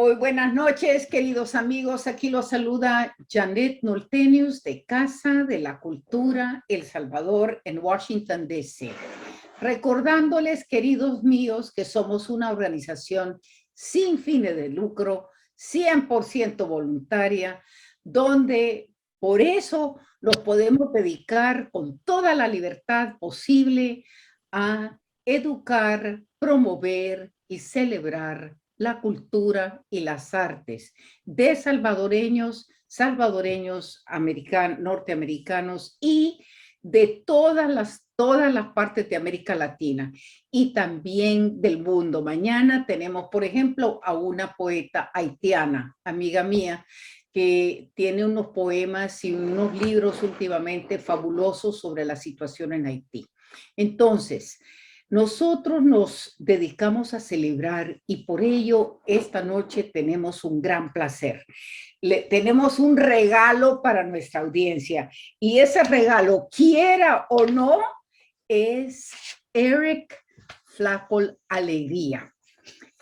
Muy buenas noches, queridos amigos. Aquí los saluda Janet Noltenius de Casa de la Cultura El Salvador en Washington, D.C. Recordándoles, queridos míos, que somos una organización sin fines de lucro, 100% voluntaria, donde por eso nos podemos dedicar con toda la libertad posible a educar, promover y celebrar la cultura y las artes de salvadoreños, norteamericanos y de todas las partes de América Latina y también del mundo. Mañana tenemos, por ejemplo, a una poeta haitiana, amiga mía, que tiene unos poemas y unos libros últimamente fabulosos sobre la situación en Haití. Entonces, nosotros nos dedicamos a celebrar y por ello esta noche tenemos un gran placer. Tenemos un regalo para nuestra audiencia y ese regalo, quiera o no, es Eric Flacol Alegría.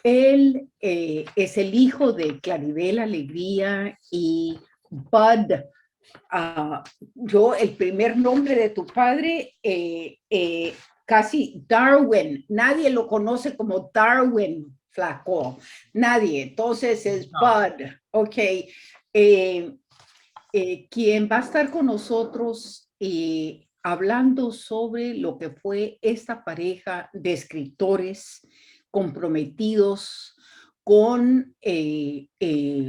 Él es el hijo de Claribel Alegría y Bud. El primer nombre de tu padre, casi Darwin, nadie lo conoce como Darwin Flacol, nadie, entonces es Bud, ok. Quien va a estar con nosotros hablando sobre lo que fue esta pareja de escritores comprometidos con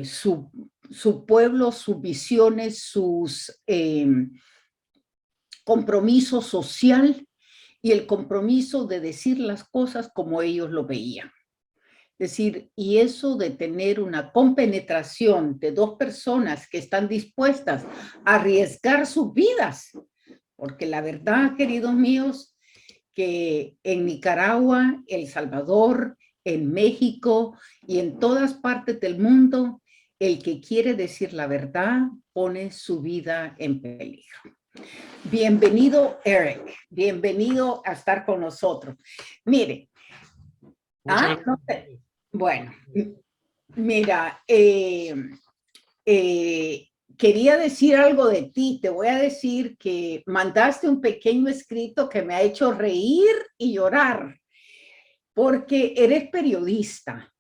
su pueblo, sus visiones, sus compromiso social y el compromiso de decir las cosas como ellos lo veían. Es decir, y eso de tener una compenetración de dos personas que están dispuestas a arriesgar sus vidas, porque la verdad, queridos míos, que en Nicaragua, El Salvador, en México y en todas partes del mundo, el que quiere decir la verdad pone su vida en peligro. Bienvenido, Eric. Bienvenido a estar con nosotros. Mire, no sé. Bueno, mira, quería decir algo de ti. Te voy a decir que mandaste un pequeño escrito que me ha hecho reír y llorar, porque eres periodista,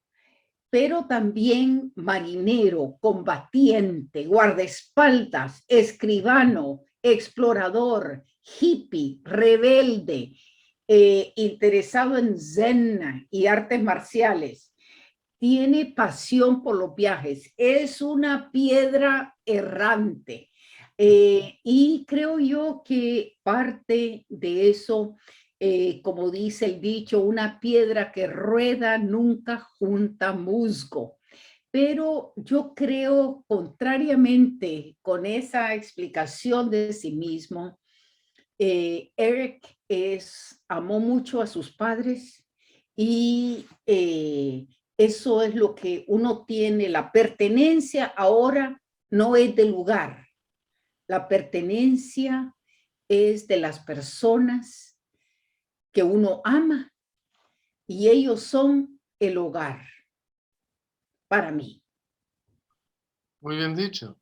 pero también marinero, combatiente, guardaespaldas, escribano, explorador, hippie, rebelde, interesado en zen y artes marciales. Tiene pasión por los viajes, es una piedra errante. Y creo yo que parte de eso, como dice el dicho, una piedra que rueda nunca junta musgo. Pero yo creo, contrariamente con esa explicación de sí mismo, Eric amó mucho a sus padres y eso es lo que uno tiene. La pertenencia ahora no es de lugar, la pertenencia es de las personas que uno ama y ellos son el hogar para mí. Muy bien dicho.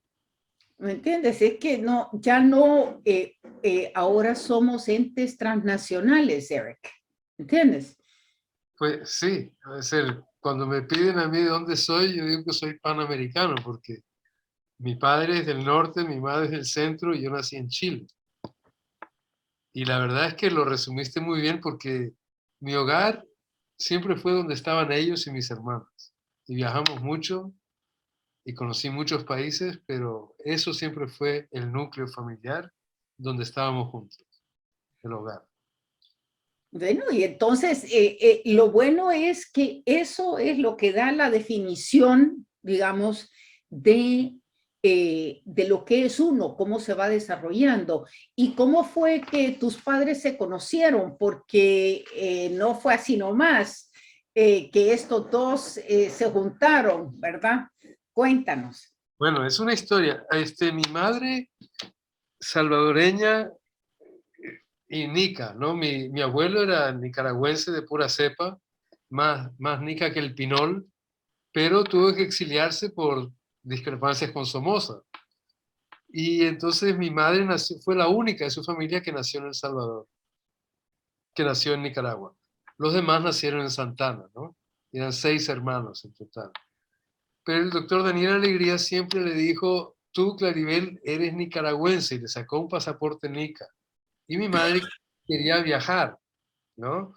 ¿Me entiendes? Es que no, ya no, ahora somos entes transnacionales, Eric. ¿Entiendes? Pues sí, debe ser. Cuando me piden a mí de dónde soy, yo digo que soy panamericano, porque mi padre es del norte, mi madre es del centro y yo nací en Chile. Y la verdad es que lo resumiste muy bien porque mi hogar siempre fue donde estaban ellos y mis hermanas. Y viajamos mucho y conocí muchos países, pero eso siempre fue el núcleo familiar donde estábamos juntos, el hogar. Bueno, y entonces lo bueno es que eso es lo que da la definición, digamos, de lo que es uno, cómo se va desarrollando. ¿Y cómo fue que tus padres se conocieron? Porque no fue así nomás que estos dos se juntaron, ¿verdad? Cuéntanos. Bueno, es una historia. Mi madre salvadoreña y nica, ¿no? Mi abuelo era nicaragüense de pura cepa, más nica que el pinol, pero tuvo que exiliarse por discrepancias con Somoza. Y entonces mi madre fue la única de su familia que nació en El Salvador, que nació en Nicaragua. Los demás nacieron en Santana, ¿no? Eran 6 hermanos en total. Pero el doctor Daniel Alegría siempre le dijo, tú, Claribel, eres nicaragüense, y le sacó un pasaporte nica. Y mi madre quería viajar, ¿no?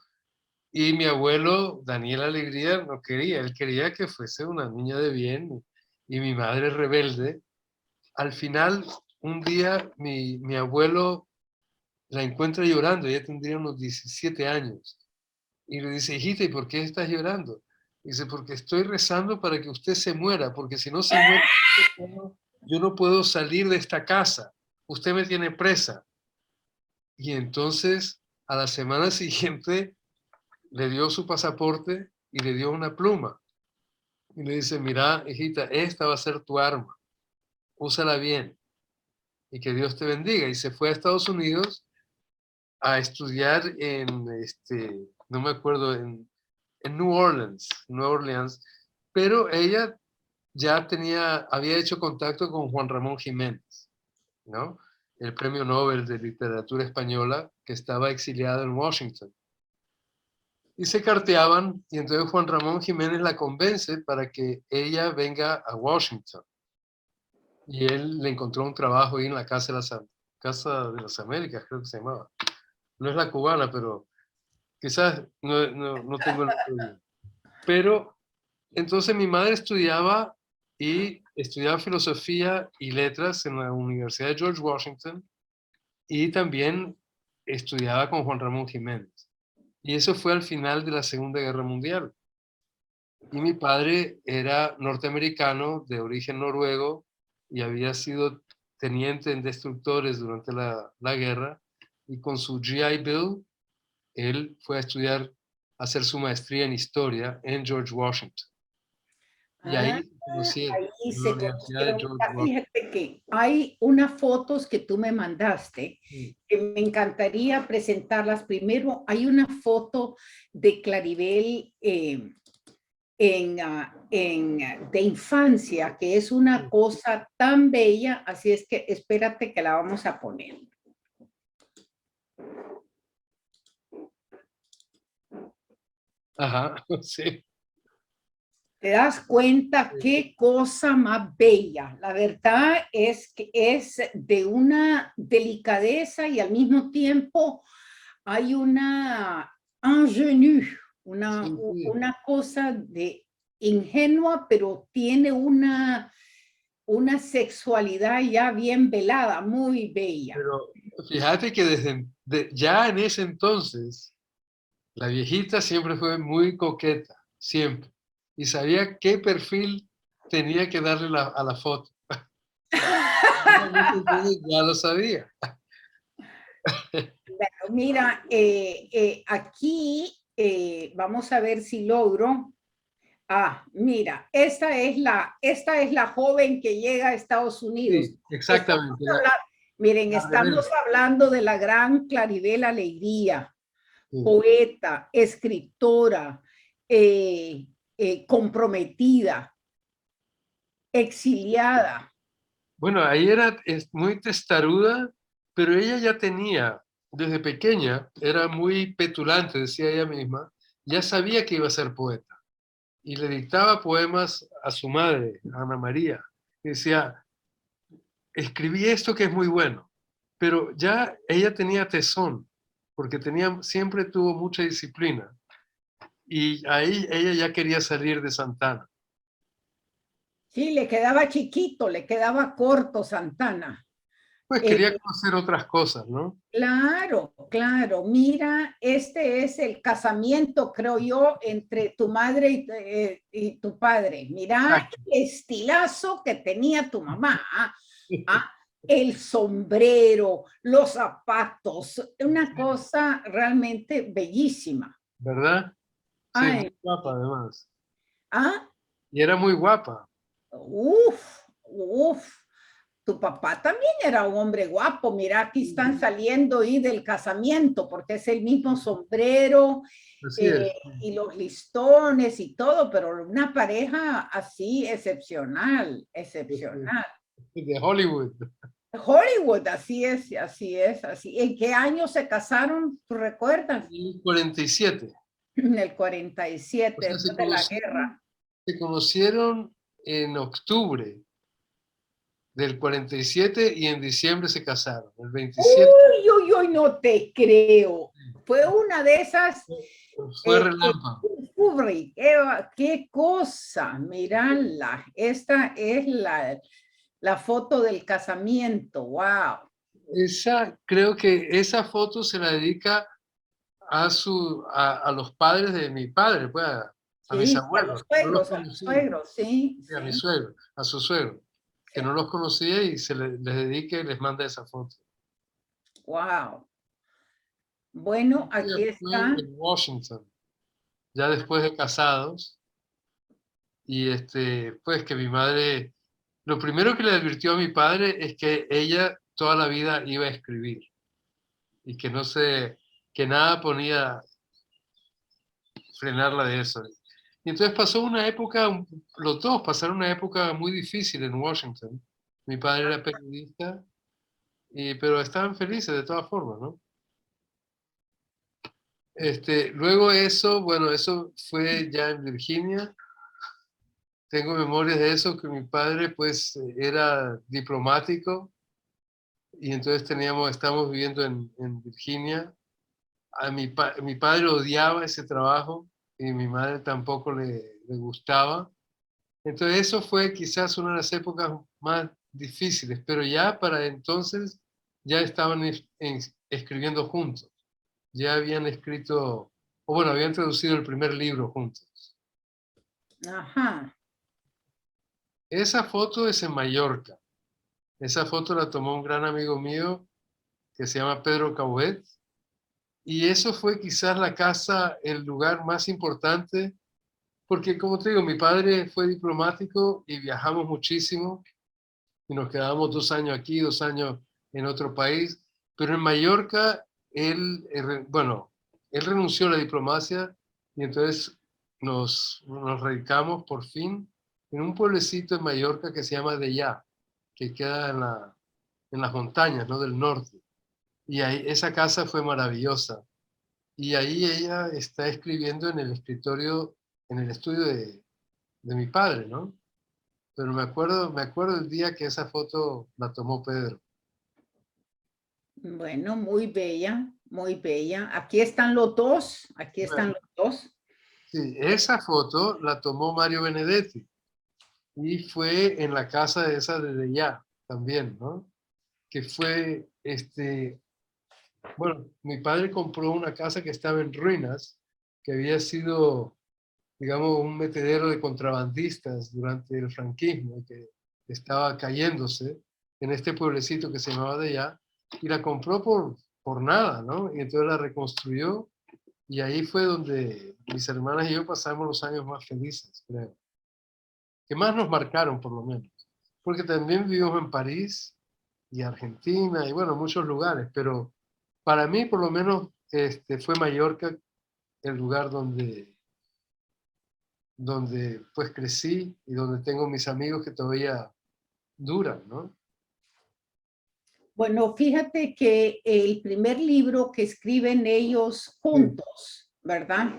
Y mi abuelo, Daniel Alegría, no quería, él quería que fuese una niña de bien, y mi madre rebelde. Al final, un día, mi abuelo la encuentra llorando, ella tendría unos 17 años, y le dice, hijita, ¿y por qué estás llorando? Dice, porque estoy rezando para que usted se muera, porque si no se muere, yo no puedo salir de esta casa, usted me tiene presa. Y entonces, a la semana siguiente, le dio su pasaporte y le dio una pluma. Y le dice, mira, hijita, esta va a ser tu arma, úsala bien y que Dios te bendiga. Y se fue a Estados Unidos a estudiar en, no me acuerdo, en New Orleans, pero ella ya había hecho contacto con Juan Ramón Jiménez, ¿no? El premio Nobel de Literatura Española que estaba exiliado en Washington. Y se carteaban y entonces Juan Ramón Jiménez la convence para que ella venga a Washington. Y él le encontró un trabajo ahí en la Casa de las Américas, creo que se llamaba. No es la cubana, pero quizás no tengo el nombre bien. Pero entonces mi madre estudiaba filosofía y letras en la Universidad de George Washington y también estudiaba con Juan Ramón Jiménez. Y eso fue al final de la Segunda Guerra Mundial. Y mi padre era norteamericano de origen noruego y había sido teniente en destructores durante la guerra. Y con su GI Bill, él fue a estudiar, a hacer su maestría en historia en George Washington. Y Ah, ahí se conocieron, ahí en la se Universidad de conocieron. George Washington. Fíjate que hay unas fotos que tú me mandaste Sí, que me encantaría presentarlas. Primero, hay una foto de Claribel de infancia, que es una sí. cosa tan bella, así es que espérate que la vamos a poner. Ajá, sí. Te das cuenta Sí. qué cosa más bella. La verdad es que es de una delicadeza y al mismo tiempo hay una ingenue, Sí, sí. una cosa de ingenua, pero tiene una sexualidad ya bien velada, muy bella. Pero fíjate que ya en ese entonces, la viejita siempre fue muy coqueta, siempre. Y sabía qué perfil tenía que darle a la foto. Ya en ese entonces ya lo sabía. Mira, aquí vamos a ver si logro. Ah, mira, esta es la joven que llega a Estados Unidos. Sí, Estamos exactamente. miren, La estamos rebelde. hablando de la gran Claribel Alegría, Sí. poeta, escritora, comprometida, exiliada. Bueno, ahí es muy testaruda, pero ella ya tenía, desde pequeña, era muy petulante, decía ella misma, ya sabía que iba a ser poeta. Y le dictaba poemas a su madre, a Ana María. Y decía, escribí esto que es muy bueno. Pero ya ella tenía tesón, porque siempre tuvo mucha disciplina. Y ahí ella ya quería salir de Santana. Sí, le quedaba chiquito, le quedaba corto Santana. Pues Eh, quería conocer otras cosas, ¿no? Claro, claro. Mira, este es el casamiento, creo yo, entre tu madre y tu padre. Mira Exacto. el estilazo que tenía tu mamá. Ah, el sombrero, los zapatos, una cosa realmente bellísima. ¿Verdad? Sí, muy Ay, guapa además. ah, Y era muy guapa. uf, uf. tu papá también era un hombre guapo. Mira, aquí están saliendo y del casamiento, porque es el mismo sombrero Así es. y los listones y todo, pero una pareja así excepcional, excepcional. De Hollywood. Hollywood, así es, así es, así. ¿En qué año se casaron? ¿Tú recuerdas? Y 47. En el O 47, sea, después de la guerra. se conocieron en octubre del 47 y en diciembre se casaron. El 27 Uy, uy, uy, no te creo. Fue una de esas. fue Eh, relámpago. Kubrick, Eva, qué cosa, mirala. Esta es la foto del casamiento, wow. Creo que esa foto se la dedica a los padres de mi padre, pues, a mis Sí, abuelos, que no los a los conocía, suegros, sí, y a mi sí, suegro, a su suegro, que sí. no los conocía y les dedica y les manda esa foto. Wow. Bueno, Ella aquí fue está. en Washington, ya después de casados, y pues que mi madre, lo primero que le advirtió a mi padre es que ella toda la vida iba a escribir y que no se, que nada ponía frenarla de eso. Y entonces pasó una época, los dos pasaron una época muy difícil en Washington. Mi padre era periodista, pero estaban felices de todas formas, ¿no? Luego eso, bueno, eso fue ya en Virginia. Tengo memorias de eso, que mi padre pues era diplomático y entonces estábamos viviendo en Virginia. Mi padre odiaba ese trabajo y mi madre tampoco le gustaba. Entonces eso fue quizás una de las épocas más difíciles, pero ya para entonces ya estaban escribiendo juntos, ya habían escrito, o bueno, habían traducido el primer libro juntos. Ajá. Esa foto es en Mallorca. Esa foto la tomó un gran amigo mío que se llama Pedro Cauet, y eso fue quizás la casa, el lugar más importante, porque como te digo, mi padre fue diplomático y viajamos muchísimo y nos quedábamos 2 años aquí, 2 años en otro país, pero en Mallorca bueno, él renunció a la diplomacia y entonces nos radicamos por fin en un pueblecito en Mallorca que se llama Deià, que queda en las montañas, ¿no? Del norte. Y ahí, esa casa fue maravillosa. Y ahí ella está escribiendo en el escritorio, en el estudio de mi padre, ¿no? Pero me acuerdo el día que esa foto la tomó Pedro. Bueno, muy bella, muy bella. Aquí están los dos, aquí están Bueno, los dos. sí, esa foto la tomó Mario Benedetti y fue en la casa de esa de Deià también, ¿no? Que fue, bueno, mi padre compró una casa que estaba en ruinas, que había sido, digamos, un metedero de contrabandistas durante el franquismo, y que estaba cayéndose en este pueblecito que se llamaba Deià, y la compró por nada, ¿no? Y entonces la reconstruyó. Y ahí fue donde mis hermanas y yo pasamos los años más felices, creo. Que más nos marcaron, por lo menos. Porque también vivimos en París y Argentina y, bueno, muchos lugares. Pero para mí, por lo menos, fue Mallorca el lugar donde pues crecí y donde tengo mis amigos que todavía duran, ¿no? Bueno, fíjate que el primer libro que escriben ellos Sí, juntos, ¿verdad?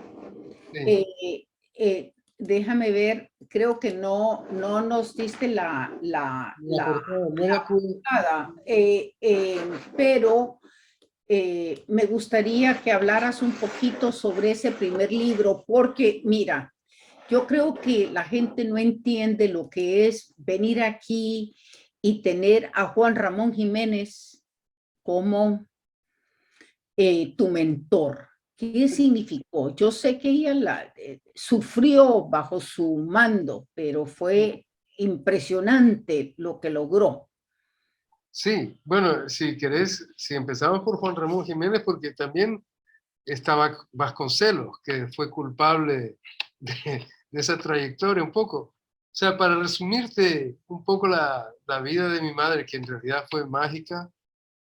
sí. Eh, Déjame ver, creo que no nos diste La portada, no la pude. portada, pero me gustaría que hablaras un poquito sobre ese primer libro, porque mira, yo creo que la gente no entiende lo que es venir aquí y tener a Juan Ramón Jiménez como tu mentor. ¿Qué significó? Yo sé que ella sufrió bajo su mando, pero fue impresionante lo que logró. Sí, bueno, si querés, si empezamos por Juan Ramón Jiménez, porque también estaba Vasconcelos, que fue culpable de esa trayectoria un poco. sea, para resumirte un poco la vida de mi madre, que en realidad fue mágica,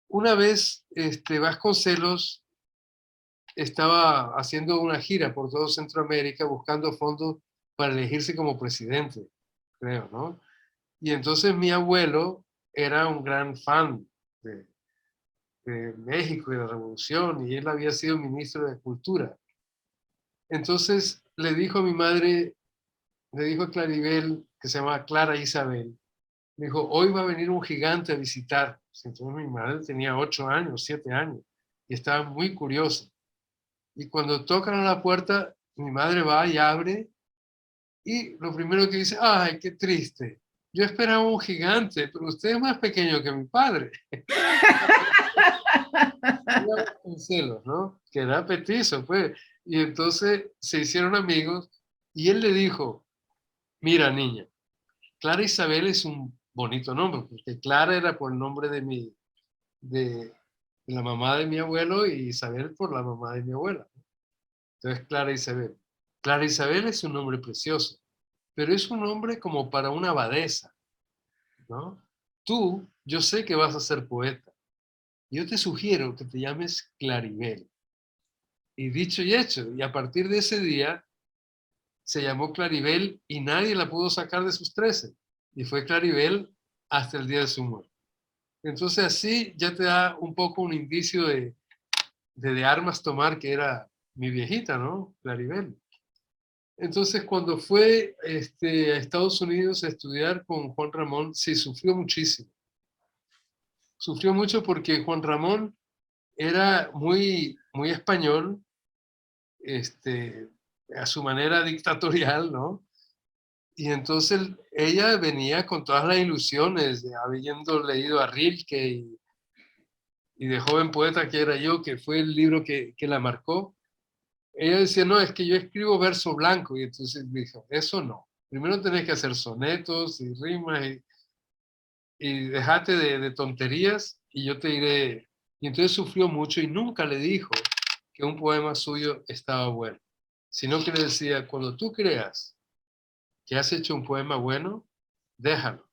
una vez Vasconcelos estaba haciendo una gira por todo Centroamérica buscando fondos para elegirse como presidente, creo, ¿no? Y entonces mi abuelo era un gran fan de, de México y de la Revolución, y él había sido ministro de Cultura. Entonces le dijo a mi madre, le dijo a Claribel, que se llama Clara Isabel, me dijo, hoy va a venir un gigante a visitar. Entonces mi madre tenía 8 años, 7 años, y estaba muy curiosa. Y cuando tocan a la puerta, mi madre va y abre, y lo primero que dice, ay, qué triste. Yo esperaba un gigante, pero usted es más pequeño que mi padre. Con celos, ¿no? Que era petizo, pues. Y entonces se hicieron amigos y él le dijo, mira, niña, Clara Isabel es un bonito nombre, porque Clara era por el nombre de la mamá de mi abuelo y Isabel por la mamá de mi abuela. Entonces, Clara Isabel. Clara Isabel es un nombre precioso, pero es un nombre como para una abadesa, ¿no? Tú, yo sé que vas a ser poeta. Yo te sugiero que te llames Claribel. Y dicho y hecho, y a partir de ese día se llamó Claribel y nadie la pudo sacar de sus 13. Y fue Claribel hasta el día de su muerte. Entonces así ya te da un poco un indicio de armas tomar que era mi viejita, ¿no? Claribel. Entonces cuando fue a Estados Unidos a estudiar con Juan Ramón, sí sufrió muchísimo. Sufrió mucho porque Juan Ramón era muy, muy español, a su manera dictatorial, ¿no? Y entonces ella venía con todas las ilusiones, de habiendo leído a Rilke y de joven poeta que era yo, que fue el libro que la marcó. Ella decía, no, es que yo escribo verso blanco. Y entonces me dijo, eso no. Primero tenés que hacer sonetos y rimas y dejate de tonterías y yo te diré. Y entonces sufrió mucho y nunca le dijo que un poema suyo estaba bueno, sino que le decía, cuando tú creas que has hecho un poema bueno, déjalo.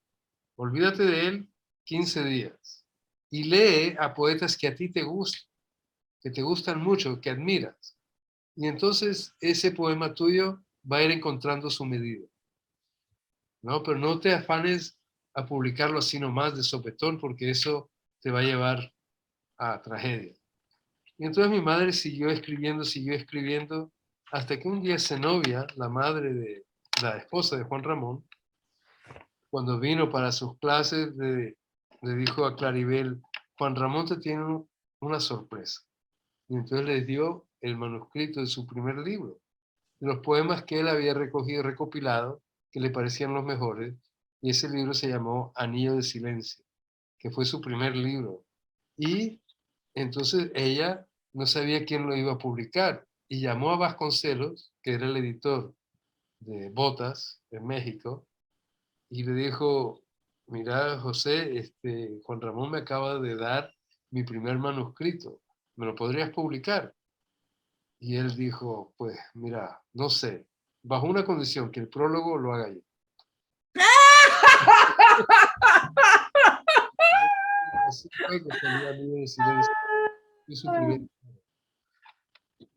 Olvídate de él 15 días y lee a poetas que a ti te gustan, que te gustan mucho, que admiras. Y entonces ese poema tuyo va a ir encontrando su medida, ¿no? Pero no te afanes a publicarlo así nomás de sopetón, porque eso te va a llevar a tragedia. Y entonces mi madre siguió escribiendo, hasta que un día Zenobia, la madre de la esposa de Juan Ramón, cuando vino para sus clases, le dijo a Claribel, Juan Ramón te tiene una sorpresa. Y entonces le dio el manuscrito de su primer libro, de los poemas que él había recogido, recopilado, que le parecían los mejores, y ese libro se llamó Anillo de Silencio, que fue su primer libro. Y entonces ella no sabía quién lo iba a publicar, y llamó a Vasconcelos, que era el editor de Botas en México, y le dijo, mira, José, Juan Ramón me acaba de dar mi primer manuscrito, ¿me lo podrías publicar? Y él dijo, pues mira, no sé, bajo una condición, que el prólogo lo haga yo. Así fue que salió Anillo de Silencio. Y su primer...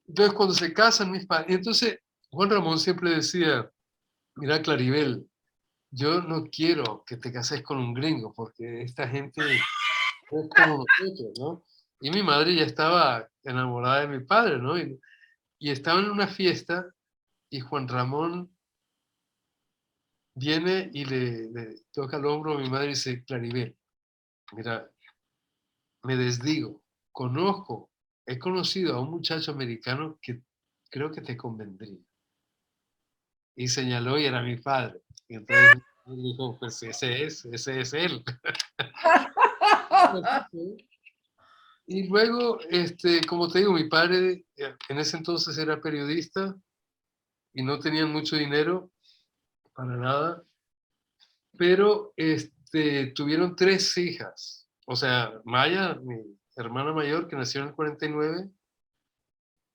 Entonces, cuando se casan mis padres, entonces Juan Ramón siempre decía, mira, Claribel, yo no quiero que te cases con un gringo, porque esta gente es como nosotros, ¿no? Y mi madre ya estaba enamorada de mi padre, ¿no? Y estaba en una fiesta y Juan Ramón viene y le toca el hombro a mi madre y dice, Claribel, mira, me desdigo, conozco, he conocido a un muchacho americano que creo que te convendría. Y señaló y era mi padre. Y entonces dijo, pues ese es él. Y luego, como te digo, mi padre en ese entonces era periodista y no tenían mucho dinero para nada, pero tuvieron 3 hijas. O sea, Maya, mi hermana mayor, que nació en el 49,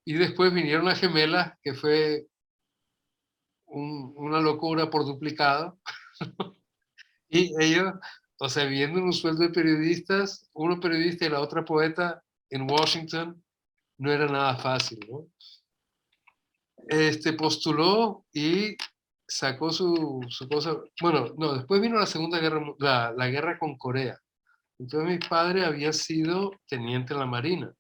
y después vinieron las gemelas, que fue una locura por duplicado. Y ellos, o sea, viendo un sueldo de periodistas, uno periodista y la otra poeta en Washington, no era nada fácil, ¿no? Postuló y sacó su cosa. Bueno, no, después vino la Segunda Guerra, la guerra con Corea. Entonces mi padre había sido teniente en la Marina,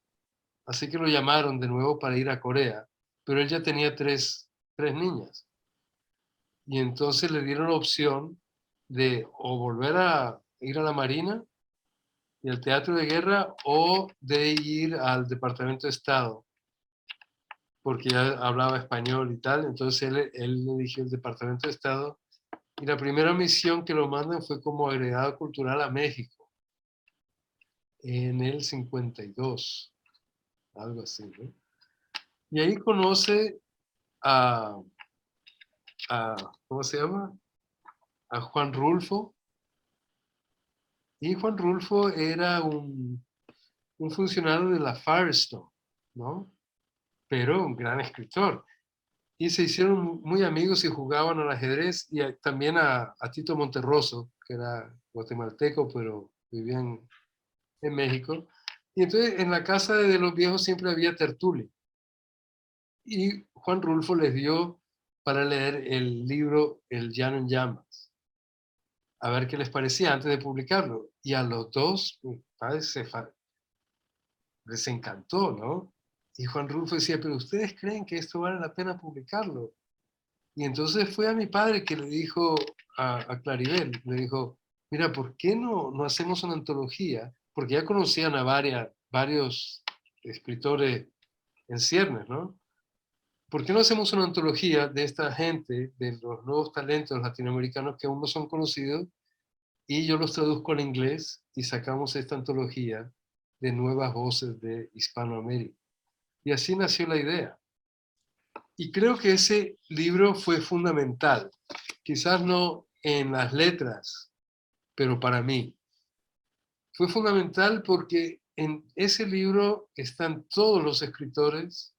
así que lo llamaron de nuevo para ir a Corea, pero él ya tenía tres niñas. Y entonces le dieron la opción de o volver a ir a la Marina y al teatro de guerra o de ir al Departamento de Estado, porque ya hablaba español y tal. Entonces él eligió el Departamento de Estado y la primera misión que lo mandan fue como agregado cultural a México en el 52, algo así, ¿no? Y ahí conoce a, ¿cómo se llama? A Juan Rulfo. Y Juan Rulfo era un funcionario de la Firestone, ¿no? Pero un gran escritor. Y se hicieron muy amigos y jugaban al ajedrez, y también a Tito Monterroso, que era guatemalteco, pero vivía en México. Y entonces en la casa de los viejos siempre había tertulia. Y Juan Rulfo les dio para leer el libro El Llano en Llamas, a ver qué les parecía antes de publicarlo. Y a los dos, les encantó, ¿no? Y Juan Rulfo decía, pero ¿ustedes creen que esto vale la pena publicarlo? Y entonces fue a mi padre que le dijo a Claribel, le dijo, mira, ¿por qué no hacemos una antología? Porque ya conocían a varios escritores en ciernes, ¿no? ¿Por qué no hacemos una antología de esta gente, de los nuevos talentos latinoamericanos que aún no son conocidos, y yo los traduzco al inglés y sacamos esta antología de nuevas voces de Hispanoamérica? Y así nació la idea. Y creo que ese libro fue fundamental, quizás no en las letras, pero para mí. Fue fundamental porque en ese libro están todos los escritores,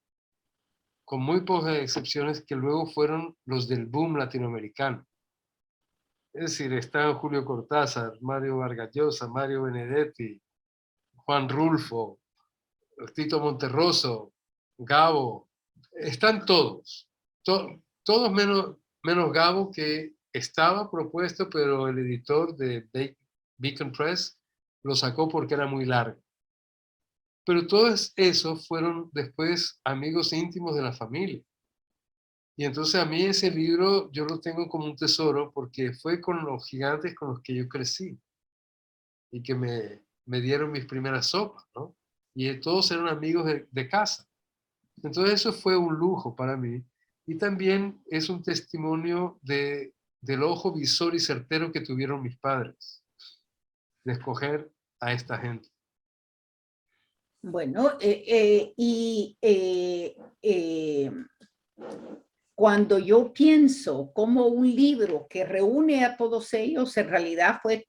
con muy pocas excepciones, que luego fueron los del boom latinoamericano. Es decir, están Julio Cortázar, Mario Vargas Llosa, Mario Benedetti, Juan Rulfo, Tito Monterroso, Gabo, están todos, todos menos Gabo, que estaba propuesto, pero el editor de Beacon Press lo sacó porque era muy largo. Pero todos esos fueron después amigos íntimos de la familia. Y entonces a mí ese libro yo lo tengo como un tesoro porque fue con los gigantes con los que yo crecí y que me dieron mis primeras sopas, ¿no? Y todos eran amigos de casa. Entonces eso fue un lujo para mí. Y también es un testimonio del ojo visor y certero que tuvieron mis padres, de escoger a esta gente. Bueno, cuando yo pienso como un libro que reúne a todos ellos, en realidad fue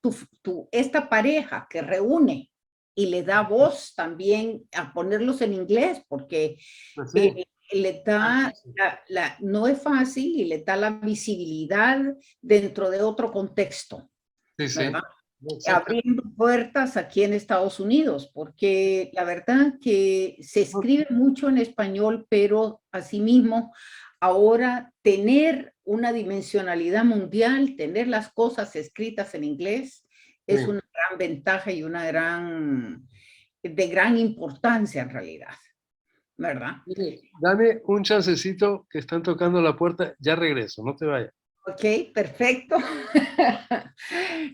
esta pareja que reúne y le da voz también a ponerlos en inglés, porque Pues sí. le da, no es fácil y le da la visibilidad dentro de otro contexto, Sí, sí. ¿verdad? Exacto. Abriendo puertas aquí en Estados Unidos, porque la verdad que se escribe mucho en español, pero asimismo ahora tener una dimensionalidad mundial, tener las cosas escritas en inglés, es Sí. una gran ventaja y de gran importancia en realidad, ¿verdad? Mire, dame un chancecito que están tocando la puerta, ya regreso, no te vayas. Ok, perfecto.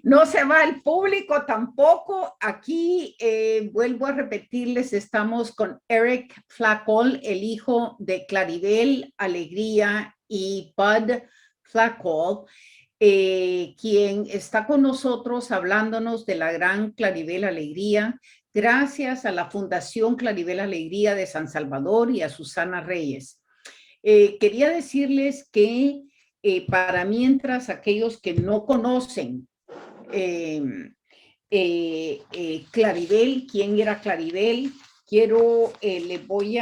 No se va el público tampoco. Aquí vuelvo a repetirles, estamos con Eric Flacol, el hijo de Claribel Alegría y Bud Flacol, quien está con nosotros hablándonos de la gran Claribel Alegría, gracias a la Fundación Claribel Alegría de San Salvador y a Susana Reyes. Quería decirles que para mientras aquellos que no conocen Claribel, quién era Claribel, le voy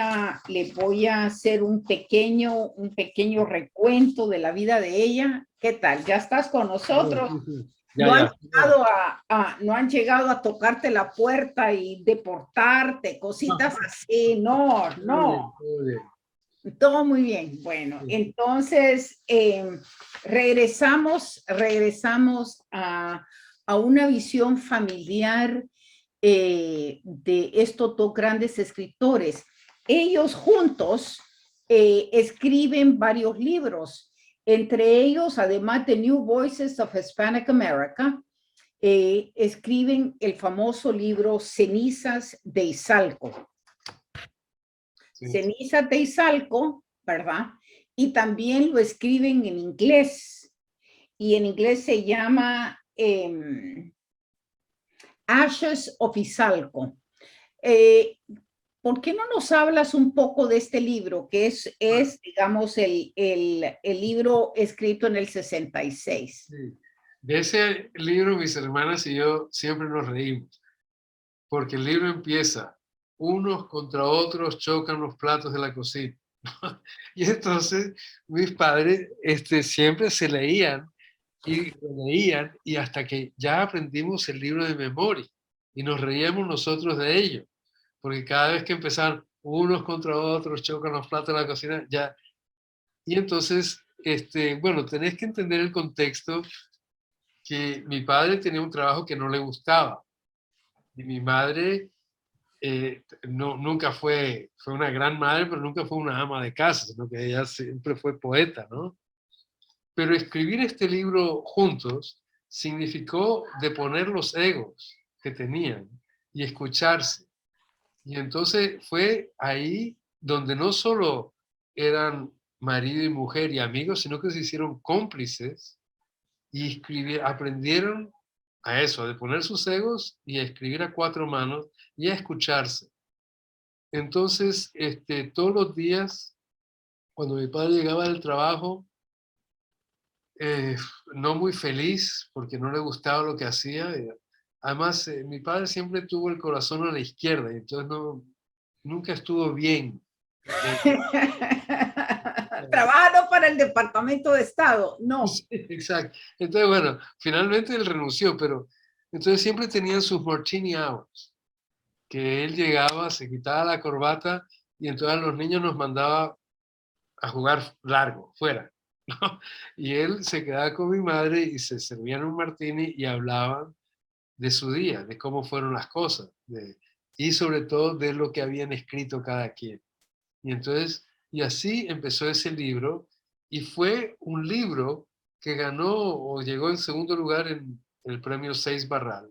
a hacer un pequeño recuento de la vida de ella. ¿Qué tal? ¿Ya estás con nosotros? Sí, sí. No Ya, han ya. llegado no han llegado a tocarte la puerta y deportarte, cositas así. No, Todo no. bien, todo bien. Todo muy bien. Bueno, Sí, entonces regresamos a una visión familiar de estos dos grandes escritores. Ellos juntos escriben varios libros, entre ellos, además de New Voices of Hispanic America, escriben el famoso libro Cenizas de Izalco. sí. Cenizas de Izalco, ¿verdad? Y también lo escriben en inglés, y en inglés se llama Ashes of Izalco. Eh, ¿Por qué no nos hablas un poco de este libro, que digamos, el libro escrito en el 66? Sí. De ese libro, mis hermanas y yo siempre nos reímos, porque el libro empieza, unos contra otros chocan los platos de la cocina. Y entonces mis padres siempre se leían y leían y hasta que ya aprendimos el libro de memoria y nos reíamos nosotros de ello, porque cada vez que empezaban unos contra otros chocan los platos de la cocina, ya. Y entonces, bueno, tenés que entender el contexto que mi padre tenía un trabajo que no le gustaba y mi madre no, nunca fue una gran madre, pero nunca fue una ama de casa, sino que ella siempre fue poeta, ¿no? Pero escribir este libro juntos significó deponer los egos que tenían y escucharse. Y entonces fue ahí donde no solo eran marido y mujer y amigos, sino que se hicieron cómplices y aprendieron a eso, a deponer sus egos y a escribir a cuatro manos y a escucharse. Entonces, todos los días, cuando mi padre llegaba del trabajo, eh, no muy feliz porque no le gustaba lo que hacía. Además, mi padre siempre tuvo el corazón a la izquierda y entonces nunca estuvo bien. Eh, Trabajando para el Departamento de Estado. No. sí, exacto. Entonces, bueno, finalmente él renunció, pero entonces siempre tenían sus martini hours, que él llegaba, se quitaba la corbata y entonces a los niños nos mandaba a jugar largo, fuera, ¿no? Y él se quedaba con mi madre y se servían un martini y hablaban de su día, de cómo fueron las cosas, y sobre todo de lo que habían escrito cada quien. Y entonces, y así empezó ese libro, y fue un libro que ganó o llegó en segundo lugar en el premio Seis Barral,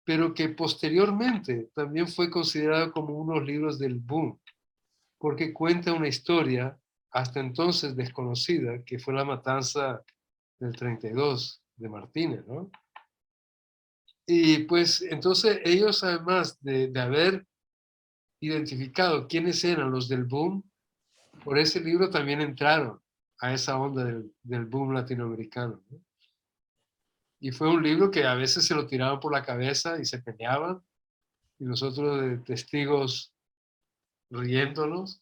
pero que posteriormente también fue considerado como unos libros del boom, porque cuenta una historia hasta entonces desconocida, que fue la matanza del 32 de Martínez, ¿no? Y pues entonces ellos, además de haber identificado quiénes eran los del boom, por ese libro también entraron a esa onda del boom latinoamericano, ¿no? Y fue un libro que a veces se lo tiraban por la cabeza y se peleaban, y nosotros de testigos riéndonos,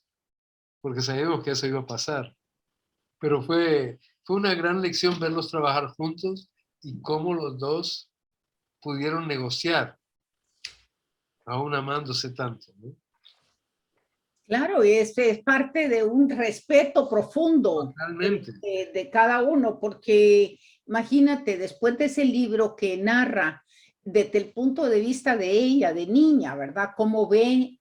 porque sabíamos que eso iba a pasar. Pero fue una gran lección verlos trabajar juntos y cómo los dos pudieron negociar, aún amándose tanto, ¿no? Claro, y es parte de un respeto profundo Totalmente. de cada uno, porque imagínate, después de ese libro que narra desde el punto de vista de ella, de niña, ¿verdad? Cómo ve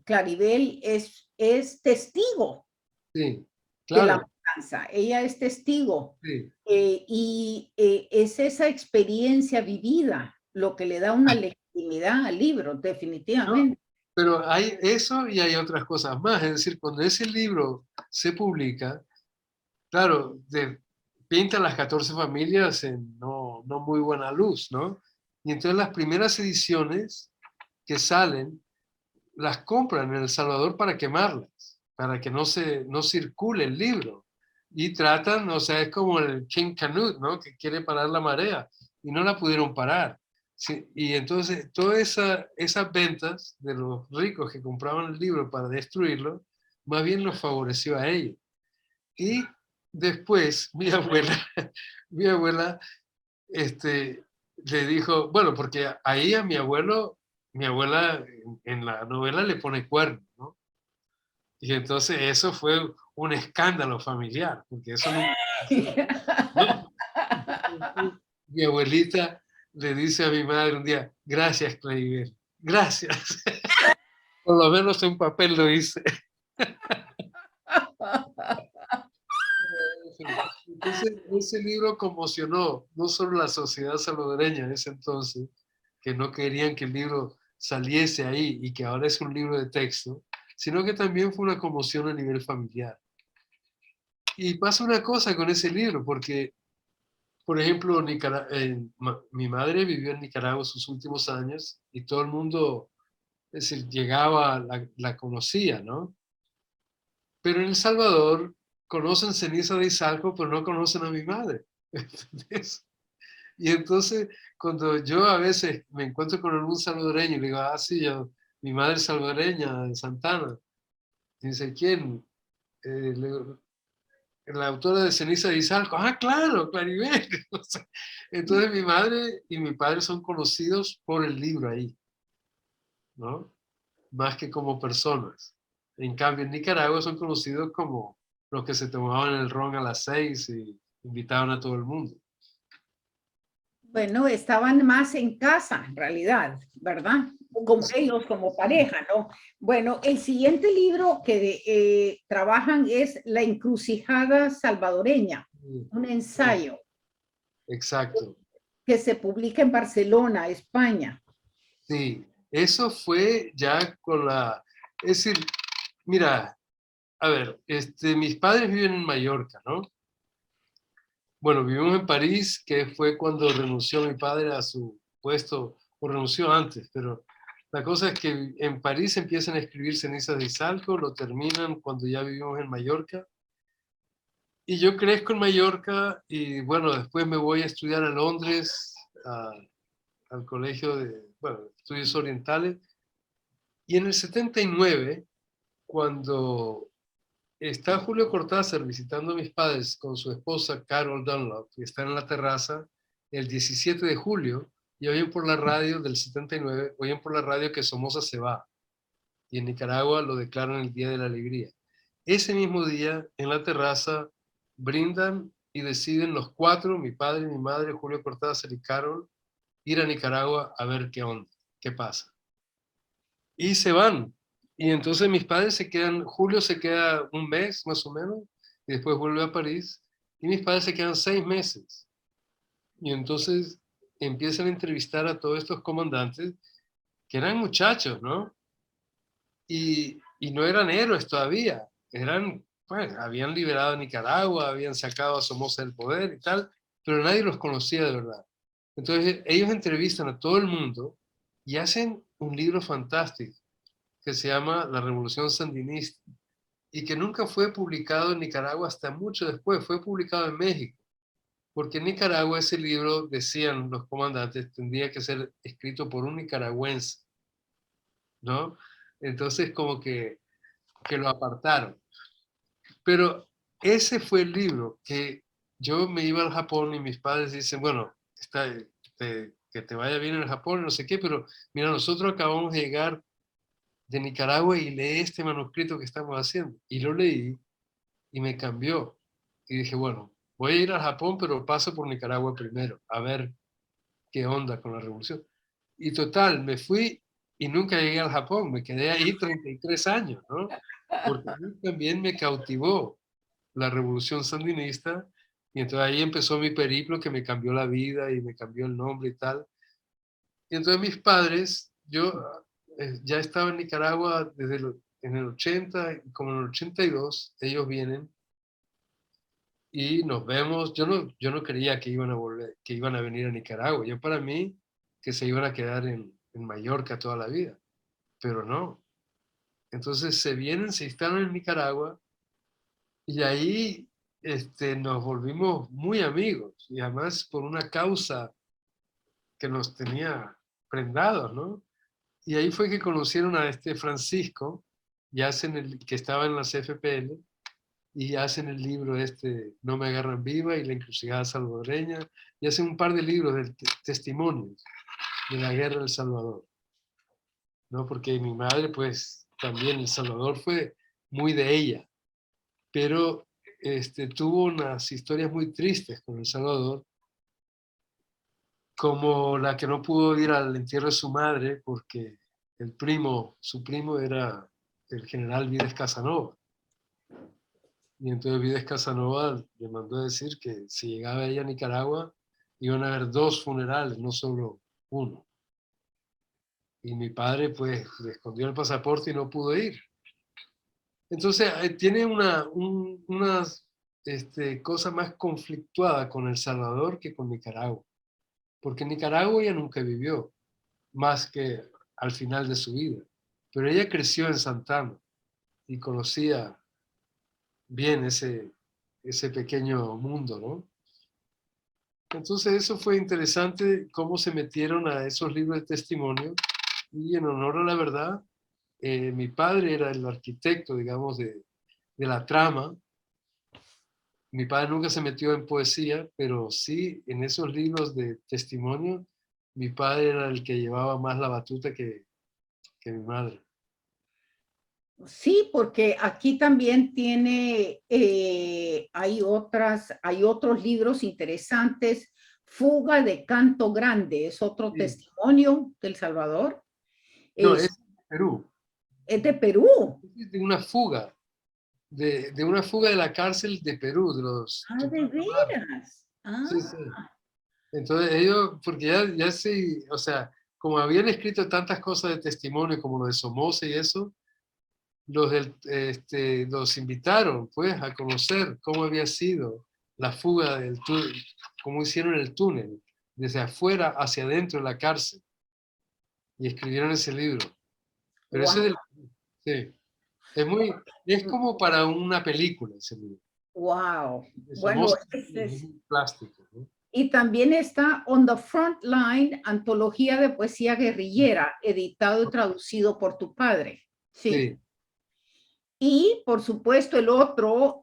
Claribel es testigo Sí, de la claro, matanza, ella es testigo, sí. es esa experiencia vivida lo que le da una legitimidad al libro, ¿No? definitivamente. Pero hay eso y hay otras cosas más. Es decir, cuando ese libro se publica, claro, pinta las 14 familias en no muy buena luz, ¿no? Y entonces las primeras ediciones que salen, las compran en El Salvador para quemarlas, para que no circule el libro. Y tratan, o sea, es como el King Canute, ¿no? Que quiere parar la marea y no la pudieron parar. Sí, y entonces todas esas ventas de los ricos que compraban el libro para destruirlo, más bien los favoreció a ellos. Y después mi abuela, mi abuela le dijo, bueno, porque ahí a mi abuelo, mi abuela en la novela le pone cuerno, ¿no? Y entonces eso fue un escándalo familiar, porque eso nunca pasó, ¿no? Mi abuelita le dice a mi madre un día, gracias, Claribel, gracias. Por lo menos en papel lo hice. Entonces, ese libro conmocionó no solo la sociedad salvadoreña en ese entonces, que no querían que el libro saliese ahí y que ahora es un libro de texto, sino que también fue una conmoción a nivel familiar. Y pasa una cosa con ese libro, porque, por ejemplo, mi madre vivió en Nicaragua sus últimos años y todo el mundo, es decir, llegaba, la conocía, ¿no? Pero en El Salvador conocen Ceniza de Izalco, pero no conocen a mi madre. ¿Entendés? Y entonces, cuando yo a veces me encuentro con algún salvadoreño y le digo, ah, sí, mi madre es salvadoreña, de Santana. Y dice, ¿quién? Le digo, la autora de Ceniza de Izalco. Ah, claro, Claribel. O sea, entonces mi madre y mi padre son conocidos por el libro ahí, ¿no? Más que como personas. En cambio, en Nicaragua son conocidos como los que se tomaban el ron a las 6 y invitaban a todo el mundo. Bueno, estaban más en casa, en realidad, ¿verdad? Como ellos como pareja, ¿no? Bueno, el siguiente libro que trabajan es La encrucijada salvadoreña, un Sí, ensayo exacto. que se publica en Barcelona, España. Sí, eso fue ya con la... Es decir, mira, a ver, mis padres viven en Mallorca, ¿no? Bueno, vivimos en París, que fue cuando renunció mi padre a su puesto, o renunció antes, pero la cosa es que en París empiezan a escribir Cenizas de Izalco, lo terminan cuando ya vivimos en Mallorca. Y yo crezco en Mallorca y bueno, después me voy a estudiar a Londres, al colegio de, bueno, estudios orientales. Y en el 79, cuando está Julio Cortázar visitando a mis padres con su esposa Carol Dunlop, y están en la terraza el 17 de julio, y oyen por la radio del 79, oyen por la radio que Somoza se va, y en Nicaragua lo declaran el Día de la Alegría. Ese mismo día, en la terraza, brindan y deciden los cuatro, mi padre, mi madre, Julio Cortázar y Carol, ir a Nicaragua a ver qué onda, qué pasa. Y se van. Y entonces mis padres se quedan, Julio se queda un mes más o menos, y después vuelve a París, y mis padres se quedan 6 meses. Y entonces empiezan a entrevistar a todos estos comandantes, que eran muchachos, ¿no? Y no eran héroes todavía, eran, pues, habían liberado a Nicaragua, habían sacado a Somoza del poder y tal, pero nadie los conocía de verdad. Entonces ellos entrevistan a todo el mundo y hacen un libro fantástico que se llama La Revolución Sandinista y que nunca fue publicado en Nicaragua hasta mucho después, fue publicado en México, porque en Nicaragua ese libro, decían los comandantes, tendría que ser escrito por un nicaragüense, ¿no? Entonces como que lo apartaron. Pero ese fue el libro que yo me iba al Japón y mis padres dicen, bueno, que te vaya bien en el Japón, no sé qué, pero mira, nosotros acabamos de llegar de Nicaragua y lee este manuscrito que estamos haciendo. Y lo leí y me cambió. Y dije, bueno, voy a ir al Japón, pero paso por Nicaragua primero, a ver qué onda con la revolución. Y total, me fui y nunca llegué al Japón, me quedé ahí 33 años, ¿no? Porque a mí también me cautivó la revolución sandinista y entonces ahí empezó mi periplo que me cambió la vida y me cambió el nombre y tal. Y entonces mis padres, yo ya estaba en Nicaragua en el 80, y como en el 82, ellos vienen y nos vemos. Yo no creía que iban a volver, que iban a venir a Nicaragua. Yo para mí que se iban a quedar en Mallorca toda la vida, pero no. Entonces se vienen, se instalan en Nicaragua y ahí nos volvimos muy amigos y además por una causa que nos tenía prendados, ¿no? Y ahí fue que conocieron a este Francisco, y hacen que estaba en la CFPL, y hacen el libro este, No me agarran viva, y La encrucijada salvadoreña, y hacen un par de libros de testimonios de la guerra del Salvador, ¿no? Porque mi madre, pues, también El Salvador fue muy de ella, pero tuvo unas historias muy tristes con El Salvador, como la que no pudo ir al entierro de su madre porque su primo era el general Vides Casanova. Y entonces Vides Casanova le mandó a decir que si llegaba ella a Nicaragua, iban a haber 2 funerales, no solo uno. Y mi padre, pues, le escondió el pasaporte y no pudo ir. Entonces, tiene una cosa más conflictuada con El Salvador que con Nicaragua. Porque en Nicaragua ella nunca vivió, más que al final de su vida. Pero ella creció en Santana y conocía bien ese pequeño mundo, ¿no? Entonces eso fue interesante, cómo se metieron a esos libros de testimonio, y en honor a la verdad, mi padre era el arquitecto, digamos, de la trama. Mi padre nunca se metió en poesía, pero sí en esos libros de testimonio, mi padre era el que llevaba más la batuta que mi madre. Sí, porque aquí también tiene, hay otros libros interesantes. Fuga de Canto Grande es otro Sí. testimonio del Salvador. No, es Es, de Perú. es de Perú. Es de una fuga, de una fuga de la cárcel de Perú, de los Ah, de Tupac Amaru. veras. Ah, Sí, sí. Entonces ellos, porque ya sí, o sea, como habían escrito tantas cosas de testimonio, como lo de Somoza y eso, los invitaron, pues, a conocer cómo había sido la fuga del túnel, cómo hicieron el túnel, desde afuera hacia adentro de la cárcel, y escribieron ese libro. Pero ese wow. del, sí, es como para una película ese libro. Wow. De Bueno, Somoza es muy plástico, ¿no? y también está On the Front Line, antología de poesía guerrillera, editado y traducido por tu padre. Sí. Sí, Y por supuesto el otro,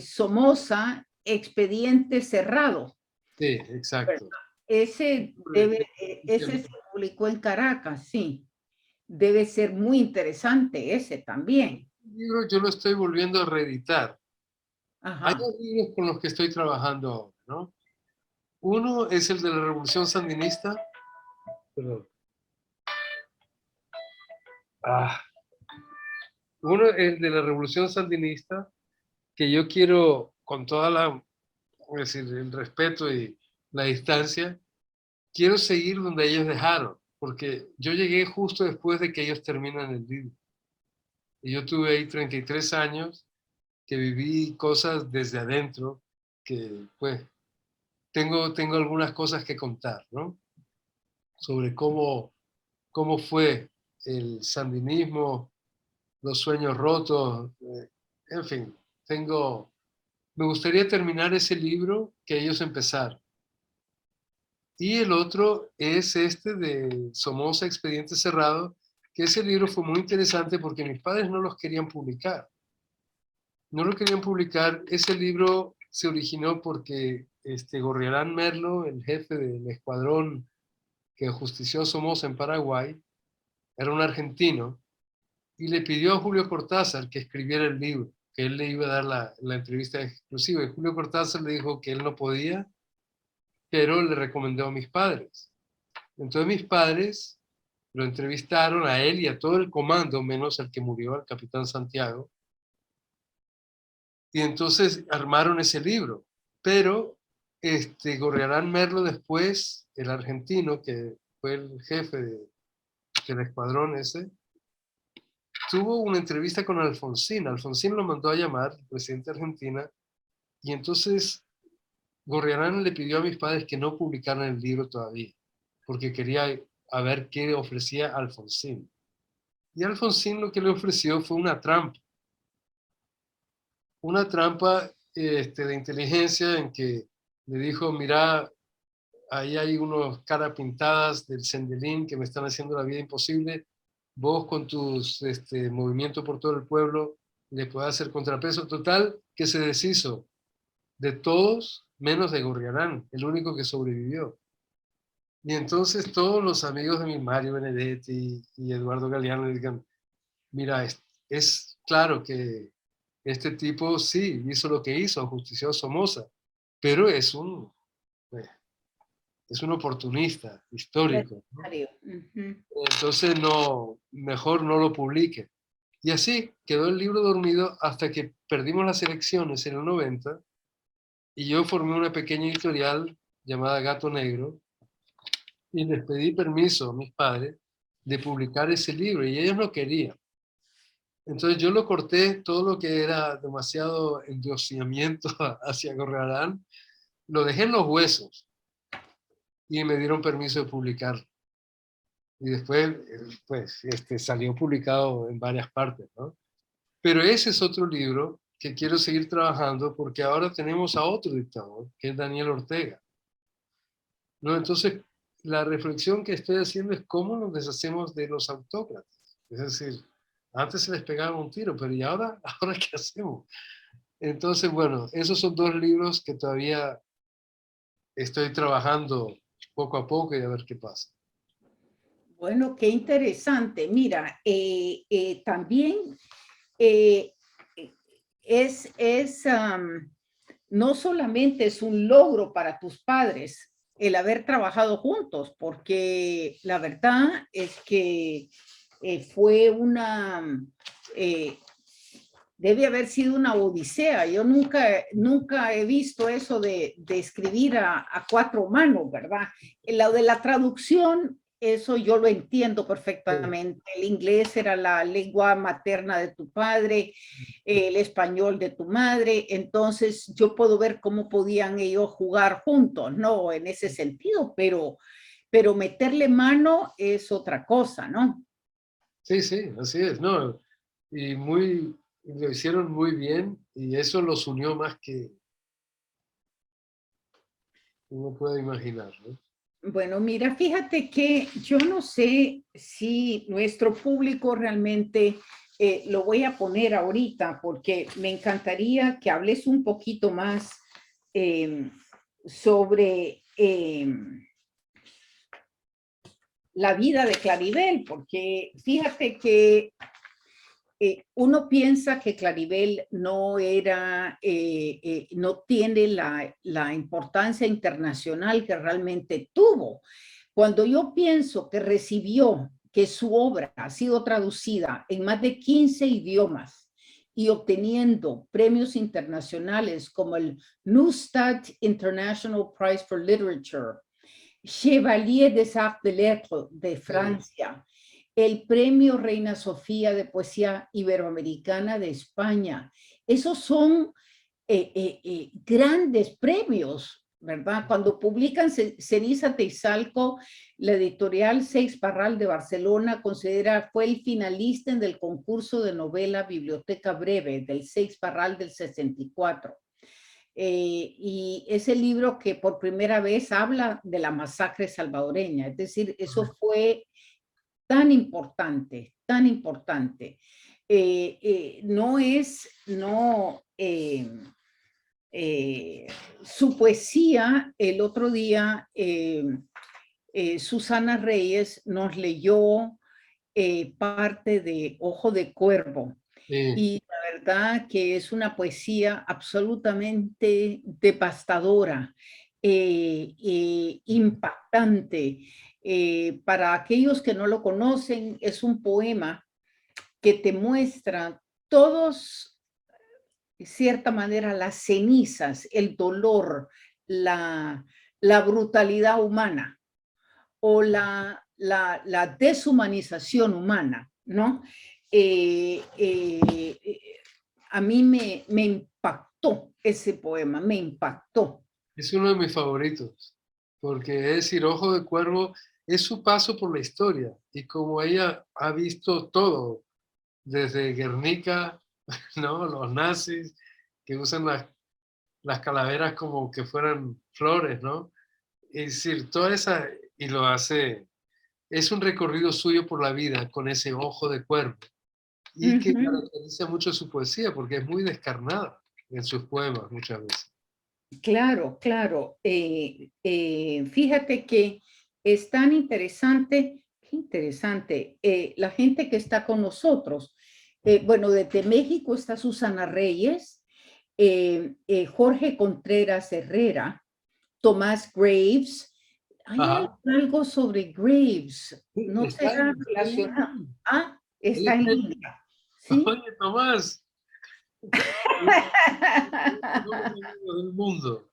Somoza, Expediente Cerrado. sí, exacto. Ese se publicó en Caracas, sí. Debe ser muy interesante ese también. Libro yo lo estoy volviendo a reeditar. Hay Ajá. 2 libros con los que estoy trabajando ahora, ¿no? Uno es el de la Revolución Sandinista. Perdón. Ah, uno es el de la Revolución Sandinista, que yo quiero, con toda es decir, el respeto y la distancia, quiero seguir donde ellos dejaron, porque yo llegué justo después de que ellos terminan el libro. Y yo tuve ahí 33 años que viví cosas desde adentro, que pues tengo algunas cosas que contar, ¿no? Sobre cómo fue el sandinismo, los sueños rotos, en fin, me gustaría terminar ese libro que ellos empezaron. Y el otro es este de Somoza, Expediente Cerrado, que ese libro fue muy interesante porque mis padres no los querían publicar. No lo querían publicar. Ese libro se originó porque Gorriarán Merlo, el jefe del escuadrón que justició a Somoza en Paraguay, era un argentino, y le pidió a Julio Cortázar que escribiera el libro, que él le iba a dar la entrevista exclusiva. Y Julio Cortázar le dijo que él no podía, pero le recomendó a mis padres. Entonces mis padres lo entrevistaron a él y a todo el comando, menos al que murió, al capitán Santiago, y entonces armaron ese libro. Pero Gorriarán Merlo después, el argentino, que fue el jefe del escuadrón ese, tuvo una entrevista con Alfonsín. Alfonsín lo mandó a llamar, el presidente de Argentina, y entonces Gorriarán le pidió a mis padres que no publicaran el libro todavía, porque quería a ver qué ofrecía Alfonsín. Y Alfonsín lo que le ofreció fue una trampa de inteligencia, en que le dijo, mira, ahí hay unos caras pintadas del Sendelín que me están haciendo la vida imposible. Vos con tus movimientos por todo el pueblo le podés hacer contrapeso. Total, que se deshizo de todos menos de Gorriarán, el único que sobrevivió. Y entonces todos los amigos de mi, Mario Benedetti y Eduardo Galeano, le digan, mira, es claro que este tipo sí hizo lo que hizo, ajustició a Somoza, pero es un oportunista histórico, ¿no? Ujú. Entonces no, mejor no lo publique. Y así quedó el libro dormido hasta que perdimos las elecciones en el 90 y yo formé una pequeña editorial llamada Gato Negro y les pedí permiso a mis padres de publicar ese libro y ellos no querían. Entonces yo lo corté, todo lo que era demasiado endiosamiento hacia Gorriarán, lo dejé en los huesos y me dieron permiso de publicarlo. Y después, pues, salió publicado en varias partes, ¿no? Pero ese es otro libro que quiero seguir trabajando porque ahora tenemos a otro dictador, que es Daniel Ortega, ¿no? Entonces, la reflexión que estoy haciendo es cómo nos deshacemos de los autócratas. Es decir, antes se les pegaba un tiro, pero ¿y ahora, ahora qué hacemos? Entonces, bueno, esos son dos libros que todavía estoy trabajando poco a poco y a ver qué pasa. Bueno, qué interesante. Mira, también eh, no solamente es un logro para tus padres el haber trabajado juntos, porque la verdad es que fue eh, debe haber sido una odisea. Yo nunca he visto eso de escribir a cuatro manos, ¿verdad? Lo de la traducción, eso yo lo entiendo perfectamente. El inglés era la lengua materna de tu padre, el español de tu madre, entonces yo puedo ver cómo podían ellos jugar juntos, ¿no? En ese sentido, pero meterle mano es otra cosa, ¿no? Sí, sí, así es, ¿no? Y lo hicieron muy bien y eso los unió más que uno puede imaginar, ¿no? Bueno, mira, fíjate que yo no sé si nuestro público realmente lo voy a poner ahorita porque me encantaría que hables un poquito más eh, sobre la vida de Claribel, porque fíjate que uno piensa que Claribel no tiene la importancia internacional que realmente tuvo. Cuando yo pienso que recibió, que su obra ha sido traducida en más de 15 idiomas y obteniendo premios internacionales como el Neustadt International Prize for Literature, Chevalier des Arts de Lettres de Francia, el Premio Reina Sofía de Poesía Iberoamericana de España. Esos son grandes premios, ¿verdad? Cuando publican Ceniza Teizalco, la editorial Seix Parral de Barcelona fue el finalista en el concurso de novela Biblioteca Breve del Seix Parral del 64. Y es el libro que por primera vez habla de la masacre salvadoreña, es decir, eso fue tan importante, tan importante. No es, no, su poesía, el otro día, Susana Reyes nos leyó parte de Ojo de Cuervo. Sí, Y la verdad que es una poesía absolutamente devastadora, impactante. Para aquellos que no lo conocen, es un poema que te muestra todos, de cierta manera, las cenizas, el dolor, la, la brutalidad humana o la deshumanización humana, ¿no? A mí me impactó ese poema, me impactó. es uno de mis favoritos, porque es decir, Ojo de Cuervo es su paso por la historia y como ella ha visto todo, desde Guernica, ¿no? Los nazis que usan las calaveras como que fueran flores, ¿no? Es decir, toda esa, y lo hace, es un recorrido suyo por la vida con ese ojo de cuervo y que Ujú. caracteriza mucho su poesía porque es muy descarnada en sus poemas muchas veces. Claro, claro. Fíjate que es tan interesante, qué interesante, la gente que está con nosotros. Bueno, desde México está Susana Reyes, Jorge Contreras Herrera, Tomás Graves. Hay Ajá. algo sobre Graves, Sí, no será está en relacionado. LinkedIn. Ah, Él está en está línea, ¿sí? Oye, Tomás, el número uno del mundo.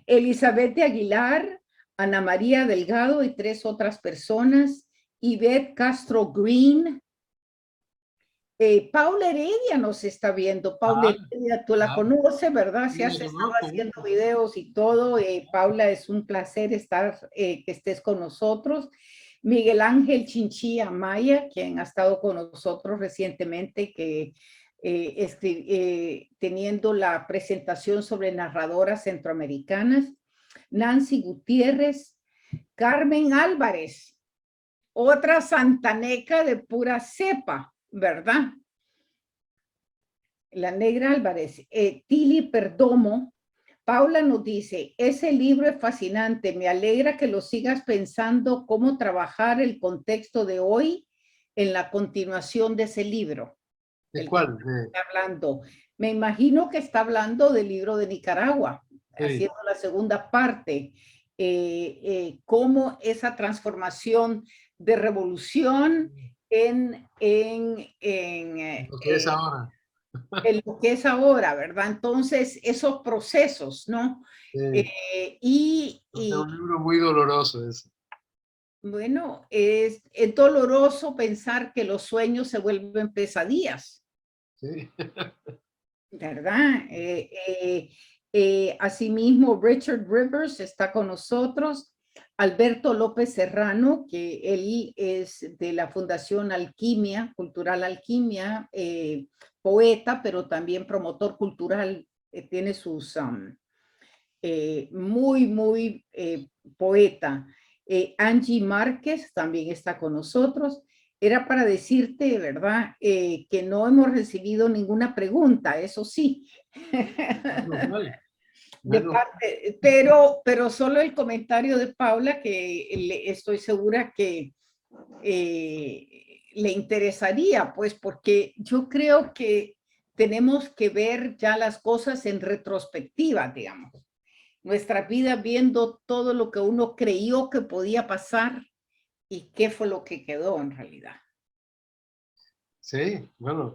Elizabeth de Aguilar, Ana María Delgado y tres otras personas, Ivette Castro Green, Paula Heredia nos está viendo. Paula Ah, Heredia, tú la claro. conoces, ¿verdad? Sí, Se has lo estado conozco haciendo mucho. videos y todo. Paula, es un placer estar, que estés con nosotros. Miguel Ángel Chinchilla Maya, quien ha estado con nosotros recientemente, que teniendo la presentación sobre narradoras centroamericanas. Nancy Gutiérrez, Carmen Álvarez, otra santaneca de pura cepa, ¿verdad? La Negra Álvarez, Tili Perdomo. Paula nos dice, ese libro es fascinante, me alegra que lo sigas pensando cómo trabajar el contexto de hoy en la continuación de ese libro, ¿De el que cuál? está hablando. Me imagino que está hablando del libro de Nicaragua, Sí, haciendo la segunda parte, cómo esa transformación de revolución lo que es ahora. en lo que es ahora, ¿verdad? Entonces, esos procesos, ¿no? Sí, es un Y libro muy doloroso ese. bueno, es doloroso pensar que los sueños se vuelven pesadillas, Sí. ¿verdad? Asimismo, Richard Rivers está con nosotros, Alberto López Serrano, que él es de la Fundación Alquimia, Cultural Alquimia, poeta, pero también promotor cultural, tiene sus muy poeta. Angie Márquez también está con nosotros. Era para decirte, ¿verdad? Que no hemos recibido ninguna pregunta, eso sí. Menos mal, De menos parte, pero solo el comentario de Paula, que estoy segura que le interesaría, pues porque yo creo que tenemos que ver ya las cosas en retrospectiva, digamos. Nuestra vida viendo todo lo que uno creyó que podía pasar y qué fue lo que quedó en realidad. sí, bueno,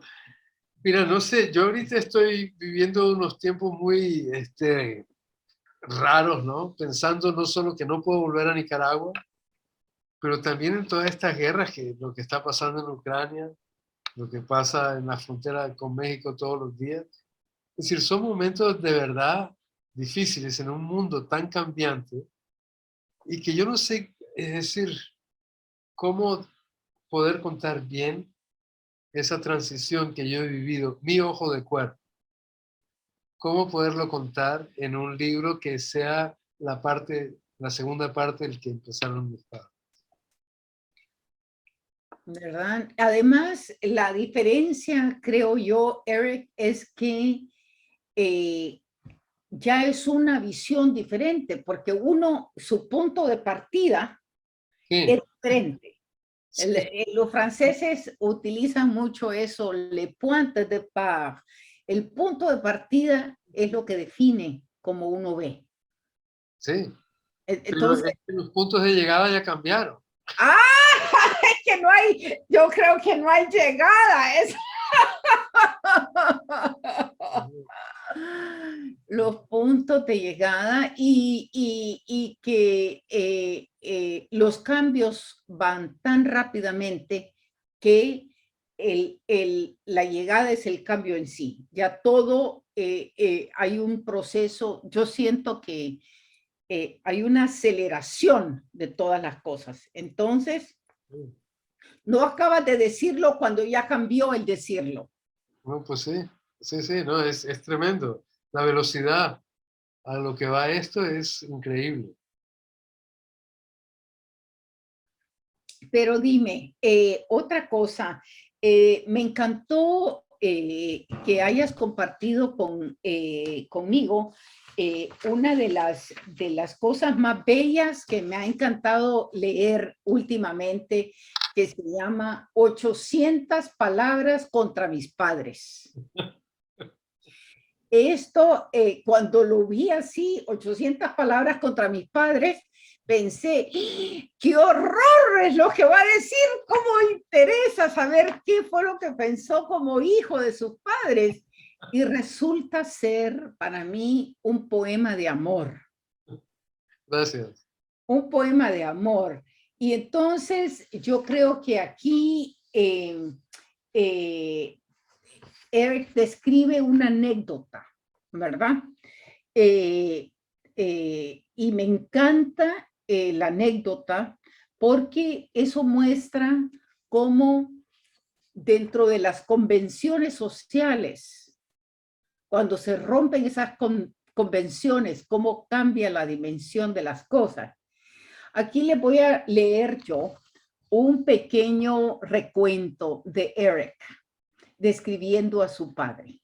mira, no sé, yo ahorita estoy viviendo unos tiempos muy raros, ¿no? Pensando no solo que no puedo volver a Nicaragua, pero también en todas estas guerras, que lo que está pasando en Ucrania, lo que pasa en la frontera con México todos los días. Es decir, son momentos de verdad difíciles en un mundo tan cambiante y que yo no sé, es decir, cómo poder contar bien esa transición que yo he vivido, mi ojo de cuerpo, cómo poderlo contar en un libro que sea la parte, la segunda parte del que empezaron mis padres. ¿Verdad? Además, la diferencia, creo yo, Eric, es que eh, ya es una visión diferente, porque uno, su punto de partida es Sí, diferente. sí, Los franceses utilizan mucho eso, le point de départ. El punto de partida es lo que define cómo uno ve. sí, pero Entonces, es que los puntos de llegada ya cambiaron. ¡ah! Es que no hay, yo creo que no hay llegada. Es... Los puntos de llegada y que los cambios van tan rápidamente que la llegada es el cambio en sí. Ya todo, hay un proceso, yo siento que hay una aceleración de todas las cosas. Entonces, no acabas de decirlo cuando ya cambió el decirlo. No, pues sí, sí, sí, no, es tremendo. La velocidad a lo que va esto es increíble. Pero dime, otra cosa, me encantó que hayas compartido conmigo una de las cosas más bellas que me ha encantado leer últimamente, que se llama 800 palabras contra mis padres. Esto, cuando lo vi así, 800 palabras contra mis padres, pensé, qué horror es lo que va a decir, cómo interesa saber qué fue lo que pensó como hijo de sus padres. Y resulta ser para mí un poema de amor, Gracias. un poema de amor. Y entonces yo creo que aquí eh, Eric describe una anécdota, ¿verdad? Eh, y me encanta la anécdota porque eso muestra cómo dentro de las convenciones sociales, cuando se rompen esas convenciones, cómo cambia la dimensión de las cosas. Aquí le voy a leer yo un pequeño recuento de Eric describiendo a su padre.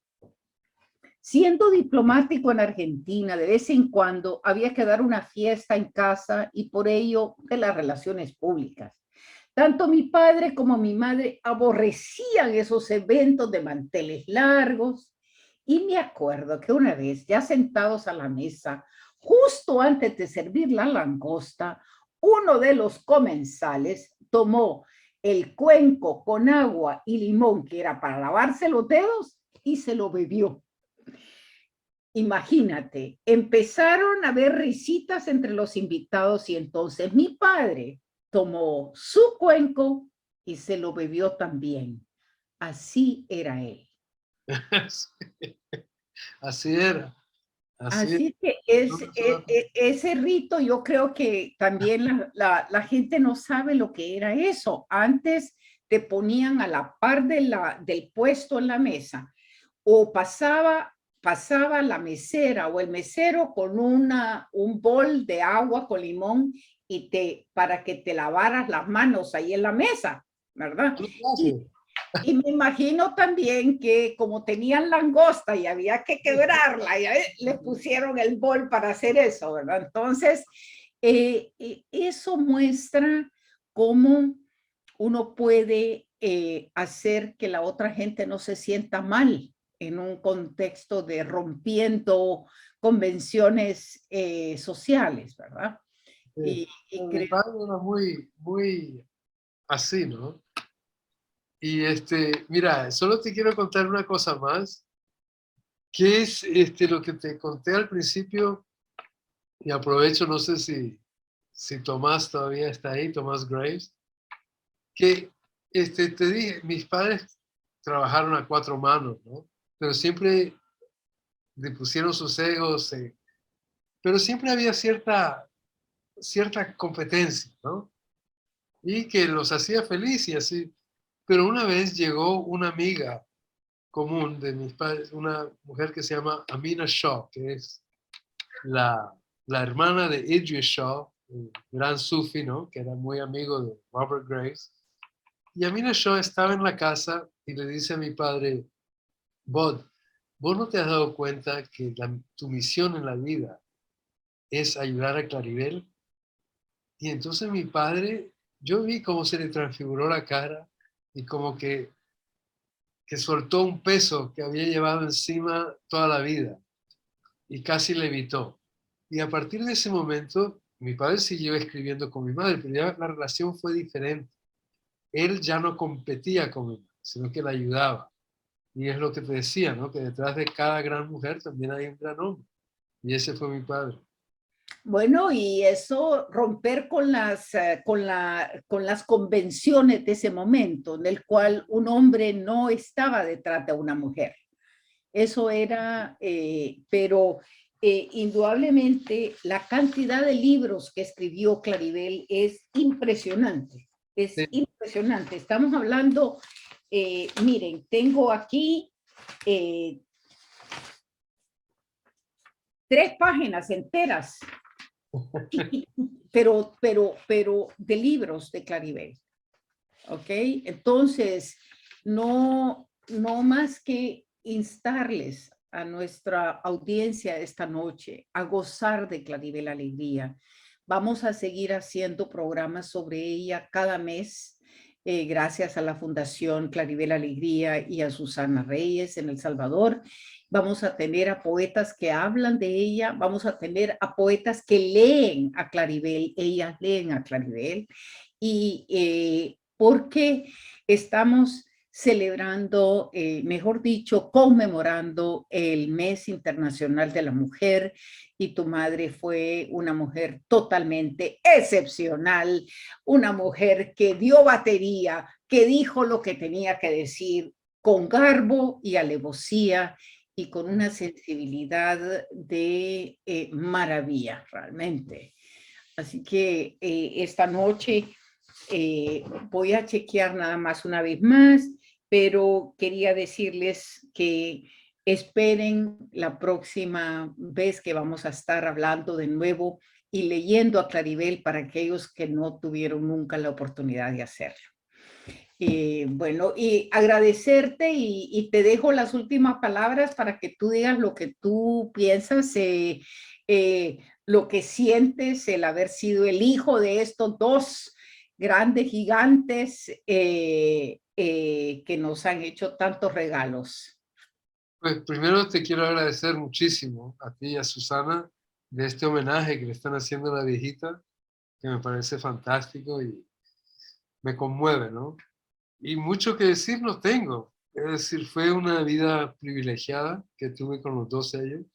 Siendo diplomático en Argentina, de vez en cuando había que dar una fiesta en casa y por ello de las relaciones públicas. Tanto mi padre como mi madre aborrecían esos eventos de manteles largos y me acuerdo que una vez, ya sentados a la mesa, justo antes de servir la langosta, uno de los comensales tomó el cuenco con agua y limón que era para lavarse los dedos y se lo bebió. Imagínate, empezaron a haber risitas entre los invitados y entonces mi padre tomó su cuenco y se lo bebió también. Así era él. Así era. Así era. Así que No, ese rito, yo creo que también la gente no sabe lo que era eso. Antes te ponían a la par del puesto en la mesa o pasaba la mesera o el mesero con un bol de agua con limón para que te lavaras las manos ahí en la mesa, ¿verdad? no, Y, no, y me imagino también que como tenían langosta y había que quebrarla, ya le pusieron el bol para hacer eso, ¿verdad? Entonces, eso muestra cómo uno puede hacer que la otra gente no se sienta mal en un contexto de rompiendo convenciones sociales, ¿verdad? sí. Y Mi creo, padre era muy, muy así, ¿no? Y mira, solo te quiero contar una cosa más, que es lo que te conté al principio, y aprovecho, no sé si Tomás todavía está ahí, Tomás Graves, que te dije, mis padres trabajaron a cuatro manos, ¿no? Pero siempre le pusieron sus egos, pero siempre había cierta competencia, ¿no? Y que los hacía feliz y así. Pero una vez llegó una amiga común de mis padres, una mujer que se llama Amina Shaw, que es la hermana de Idris Shaw, un gran sufi, ¿no? Que era muy amigo de Robert Graves. Y Amina Shaw estaba en la casa y le dice a mi padre, Bod, ¿vos no te has dado cuenta que tu misión en la vida es ayudar a Claribel? Y entonces mi padre, yo vi cómo se le transfiguró la cara y como que soltó un peso que había llevado encima toda la vida y casi le evitó. Y a partir de ese momento, mi padre siguió escribiendo con mi madre, pero ya la relación fue diferente. Él ya no competía con mi madre, sino que la ayudaba. Y es lo que te decía, ¿no? Que detrás de cada gran mujer también hay un gran hombre. Y ese fue mi padre. bueno, y eso romper con las convenciones de ese momento, en el cual un hombre no estaba detrás de una mujer. Eso era, pero indudablemente la cantidad de libros que escribió Claribel es impresionante, es Sí. impresionante. Estamos hablando, miren, tengo aquí eh, 3 páginas enteras, pero de libros de Claribel. ¿ok? Entonces, no más que instarles a nuestra audiencia esta noche a gozar de Claribel Alegría. Vamos a seguir haciendo programas sobre ella cada mes, gracias a la Fundación Claribel Alegría y a Susana Reyes en El Salvador. Vamos a tener a poetas que hablan de ella, vamos a tener a poetas que leen a Claribel, ellas leen a Claribel, y porque estamos celebrando, mejor dicho, conmemorando el Mes Internacional de la Mujer, y tu madre fue una mujer totalmente excepcional, una mujer que dio batería, que dijo lo que tenía que decir con garbo y alevosía y con una sensibilidad de maravilla, realmente. Así que esta noche voy a chequear nada más una vez más, pero quería decirles que esperen la próxima vez que vamos a estar hablando de nuevo y leyendo a Claribel para aquellos que no tuvieron nunca la oportunidad de hacerlo. Bueno, y agradecerte y te dejo las últimas palabras para que tú digas lo que tú piensas, lo que sientes, el haber sido el hijo de estos dos grandes gigantes que nos han hecho tantos regalos. Pues primero te quiero agradecer muchísimo a ti y a Susana de este homenaje que le están haciendo a la viejita, que me parece fantástico y me conmueve, ¿no? Y mucho que decir no tengo. Es decir, fue una vida privilegiada que tuve con los dos ellos.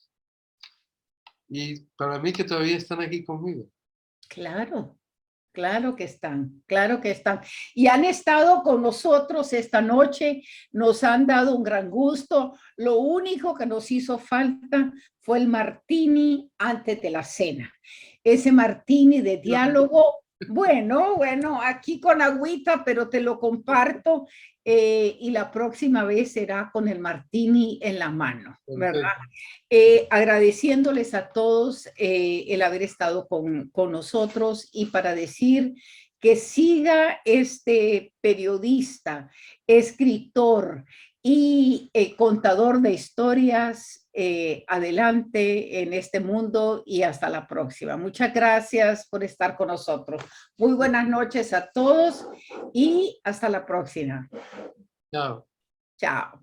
Y para mí que todavía están aquí conmigo. Claro. Claro que están, claro que están. Y han estado con nosotros esta noche, nos han dado un gran gusto. Lo único que nos hizo falta fue el martini antes de la cena. Ese martini de diálogo, bueno, aquí con agüita, pero te lo comparto. Y la próxima vez será con el martini en la mano, ¿verdad? Agradeciéndoles a todos el haber estado con nosotros, y para decir que siga este periodista, escritor y contador de historias adelante en este mundo, y hasta la próxima. Muchas gracias por estar con nosotros. Muy buenas noches a todos y hasta la próxima. Chao. Chao.